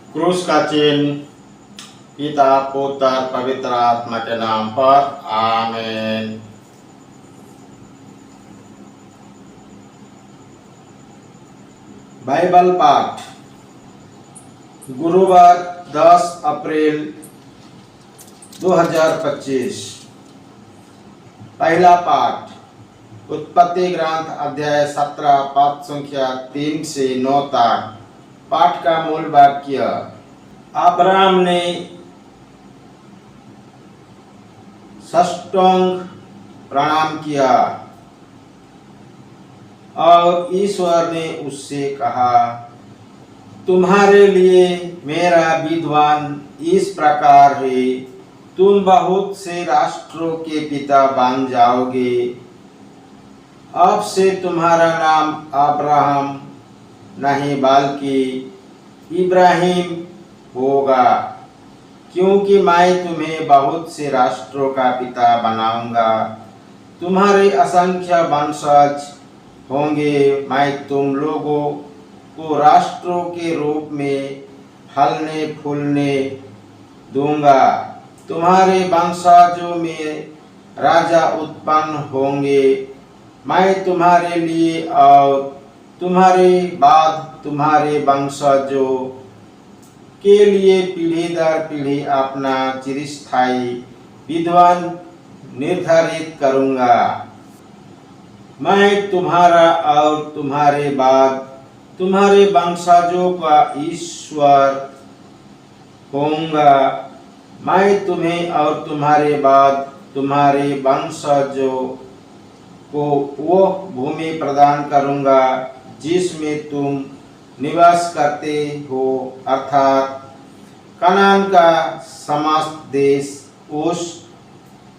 क्रूस का चिन्ह पिता पुत्र पवित्र आत्मा के नाम पर आमीन। बाइबल पाठ गुरुवार 10 अप्रैल 2025। पहला पाठ उत्पत्ति ग्रंथ अध्याय 17 पद संख्या 3 से 9 तक। पाठ का मूल वाक्य। अब्राहम ने साष्टांग प्रणाम किया और ईश्वर ने उससे कहा, तुम्हारे लिए मेरा विद्वान इस प्रकार है, तुम बहुत से राष्ट्रों के पिता बन जाओगे। अब से तुम्हारा नाम अब्राहम नहीं बल्कि इब्राहिम होगा, क्योंकि मैं तुम्हें बहुत से राष्ट्रों का पिता बनाऊंगा। तुम्हारे असंख्य वंशज होंगे। मैं तुम लोगों को राष्ट्रों के रूप में फलने फूलने दूंगा। तुम्हारे वंशजों में राजा उत्पन्न होंगे। मैं तुम्हारे लिए और तुम्हारे बाद तुम्हारे वंशजों के लिए पीढ़ी दर पीढ़ी अपना चिरस्थायी विद्वान निर्धारित करूंगा। मैं तुम्हारा और तुम्हारे बाद तुम्हारे वंशजों का ईश्वर होऊंगा। मैं तुम्हें और तुम्हारे बाद तुम्हारे वंशजों को वो भूमि प्रदान करूंगा जिसमें तुम निवास करते हो, अर्थात कनान का समस्त देश। उस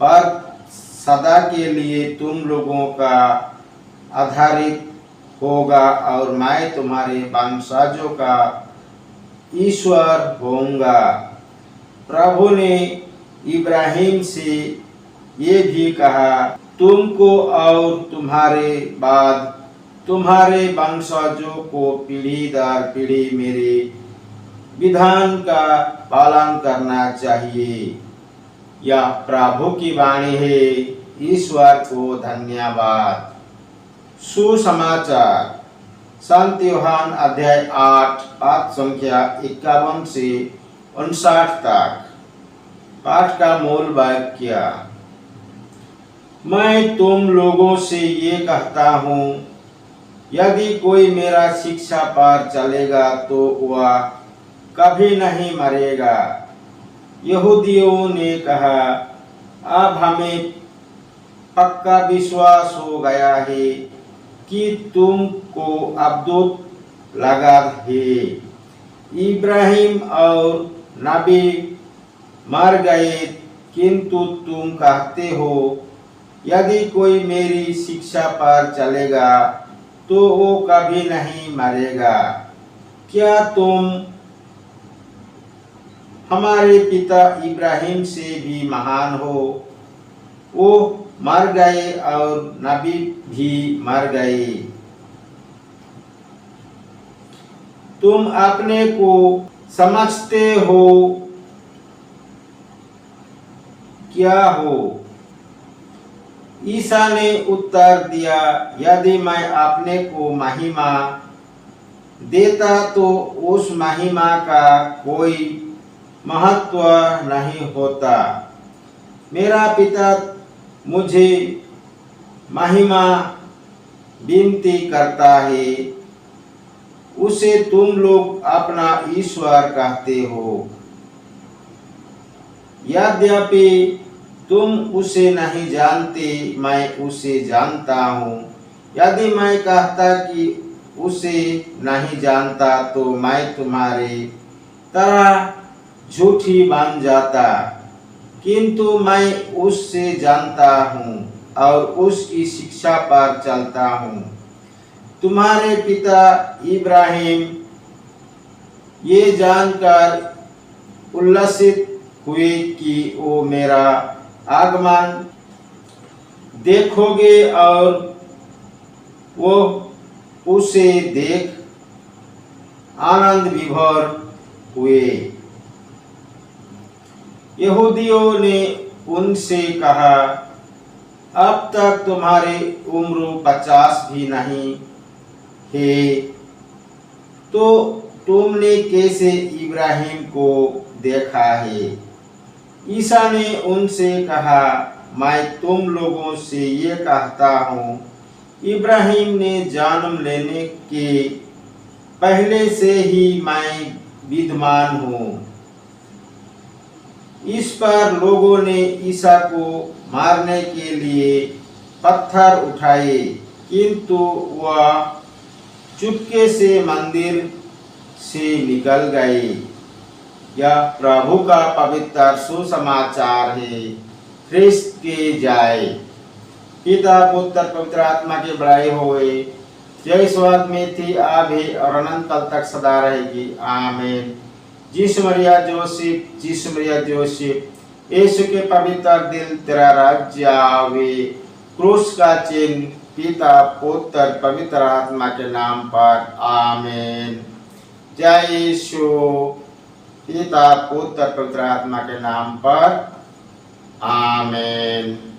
पर सदा के लिए तुम लोगों का आधारित होगा और मैं तुम्हारे वंशजों का ईश्वर होऊंगा। प्रभु ने इब्राहिम से ये भी कहा, तुमको और तुम्हारे बाद तुम्हारे वंशजों को पीढ़ी दर पीढ़ी मेरे विधान का पालन करना चाहिए। यह प्रभु की वाणी है। ईश्वर को धन्यवाद। सुसमाचार। संत यूहन्ना अध्याय 8 पद संख्या 51 से 59 तक। पाठ का मूल वाक्य। मैं तुम लोगों से ये कहता हूँ, यदि कोई मेरा शिक्षा पर चलेगा तो वह कभी नहीं मरेगा। यहूदियों ने कहा, अब हमें पक्का विश्वास हो गया है कि तुमको अब्दुत लगा है। इब्राहिम और नबी मर गए, किंतु तुम कहते हो, यदि कोई मेरी शिक्षा पर चलेगा तो वो कभी नहीं मरेगा। क्या तुम हमारे पिता इब्राहिम से भी महान हो? वो मर गए और नबी भी मर गए। तुम अपने को समझते हो क्या हो? ईसा ने उत्तर दिया, यदि मैं अपने को महिमा देता तो उस महिमा का कोई महत्व नहीं होता। मेरा पिता मुझे महिमा विनती करता है, उसे तुम लोग अपना ईश्वर कहते हो। यद्यपि तुम उसे नहीं जानते, मैं उसे जानता हूँ। यदि मैं कहता कि उसे नहीं जानता तो मैं तुम्हारे तरह झूठी बन जाता, किंतु मैं उससे जानता हूँ और उसकी शिक्षा पर चलता हूँ। तुम्हारे पिता इब्राहिम ये जानकर उल्लसित हुए कि वो मेरा आगमन देखोगे और वो उसे देख आनंद विभोर हुए। यहूदियों ने उनसे कहा, अब तक तुम्हारी उम्र 50 भी नहीं है, तो तुमने कैसे इब्राहिम को देखा है? ईसा ने उनसे कहा, मैं तुम लोगों से ये कहता हूँ, इब्राहिम ने जन्म लेने के पहले से ही मैं विद्यमान हूँ। इस पर लोगों ने ईसा को मारने के लिए पत्थर उठाए, किंतु वह चुपके से मंदिर से निकल गए। यह प्रभु का पवित्र सुसमाचार है। ख्रिस्त के जाए। पिता पुत्र पवित्र आत्मा की बड़ाई होए, जय स्वाद में थी अब है और अनंत काल तक सदा रहेगी। आमीन। जिस मरिया जोसेफ, यीशु के पवित्र दिल तेरा राज्य आवे। क्रूस का चिन्ह पिता पुत्र पवित्र आत्मा के नाम पर। आमीन। जय यीशु। पिता पुत्र पवित्र आत्मा के नाम पर। आमीन।